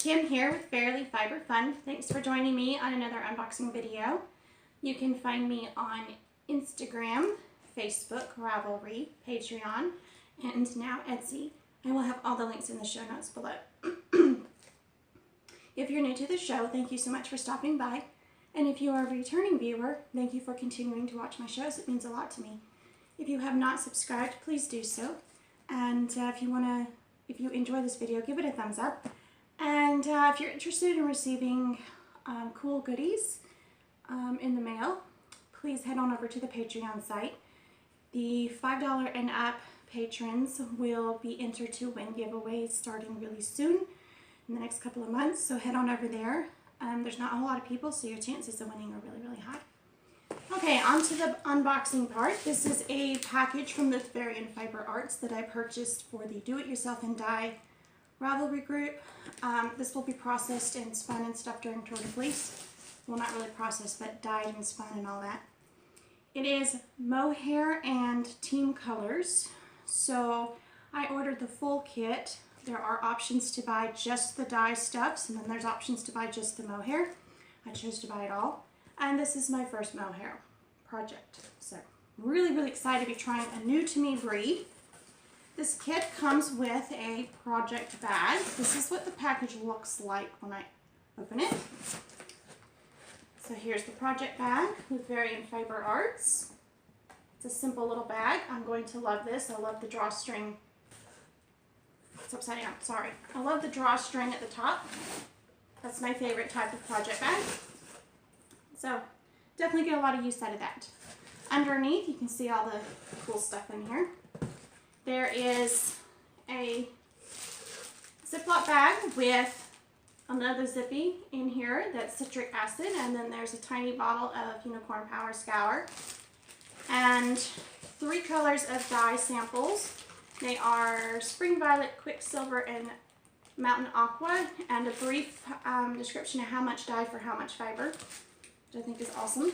Kim here with Fairly Fiber Fun. Thanks for joining me on another unboxing video. You can find me on Instagram, Facebook, Ravelry, Patreon, and now Etsy. I will have all the links in the show notes below. If you're new to the show, thank you so much for stopping by. And if you are a returning viewer, thank you for continuing to watch my shows. It means a lot to me. If you have not subscribed, please do so. And if you enjoy this video, give it a thumbs up. And if you're interested in receiving cool goodies in the mail, please head on over to the Patreon site. The $5 and up patrons will be entered to win giveaways starting really soon in the next couple of months. So head on over there. There's not a whole lot of people, so your chances of winning are really, really high. Okay, on to the unboxing part. This is a package from Luthvarian Fiber Arts that I purchased for the Do-It-Yourself and Dye Ravelry group. This will be processed and spun and stuff during Tour de Fleece. Well, not really processed, but dyed and spun and all that. It is mohair and team colors. So I ordered the full kit. There are options to buy just the dye stuffs, and then there's options to buy just the mohair. I chose to buy it all. And this is my first mohair project. So I'm really, really excited to be trying a new to me breed. This kit comes with a project bag. This is what the package looks like when I open it. So here's the project bag with Luthvarian Fiber Arts. It's a simple little bag. I'm going to love this. I love the drawstring. It's upside down, sorry. I love the drawstring at the top. That's my favorite type of project bag. So definitely get a lot of use out of that. Underneath, you can see all the cool stuff in here. There is a Ziploc bag with another zippy in here that's Citric Acid, and then there's a tiny bottle of Unicorn Power Scour, and 3 colors of dye samples. They are Spring Violet, Quicksilver, and Mountain Aqua, and a brief description of how much dye for how much fiber, which I think is awesome.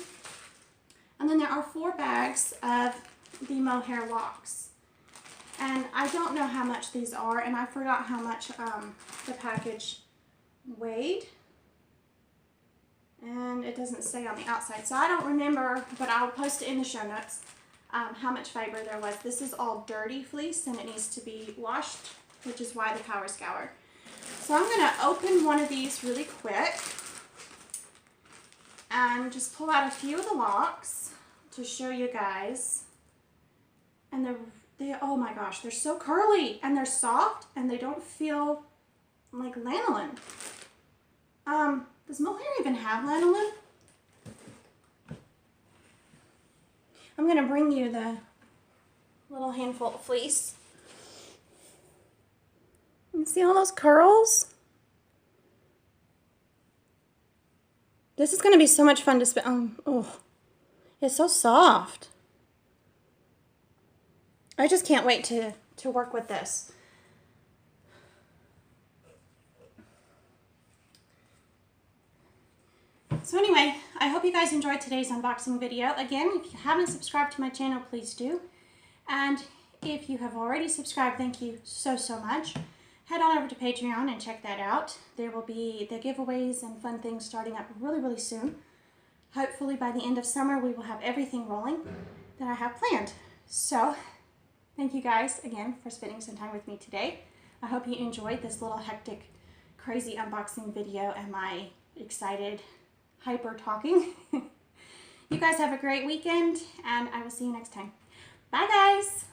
And then there are 4 bags of the mohair locks. And I don't know how much these are, and I forgot how much the package weighed. And it doesn't say on the outside, so I don't remember, but I'll post it in the show notes how much fiber there was. This is all dirty fleece, and it needs to be washed, which is why the Power Scour. So I'm going to open one of these really quick and just pull out a few of the locks to show you guys. And oh my gosh, they're so curly, and they're soft, and they don't feel like lanolin. Does mohair even have lanolin? I'm going to bring you the little handful of fleece. You see all those curls? This is going to be so much fun to spin. Oh, it's so soft. I just can't wait to work with this. So anyway, I hope you guys enjoyed today's unboxing video. Again, if you haven't subscribed to my channel, please do. And if you have already subscribed, thank you so, so much. Head on over to Patreon and check that out. There will be the giveaways and fun things starting up really, really soon. Hopefully by the end of summer, we will have everything rolling that I have planned. So thank you guys again for spending some time with me today. I hope you enjoyed this little hectic, crazy unboxing video and my excited, hyper talking. You guys have a great weekend, and I will see you next time. Bye guys!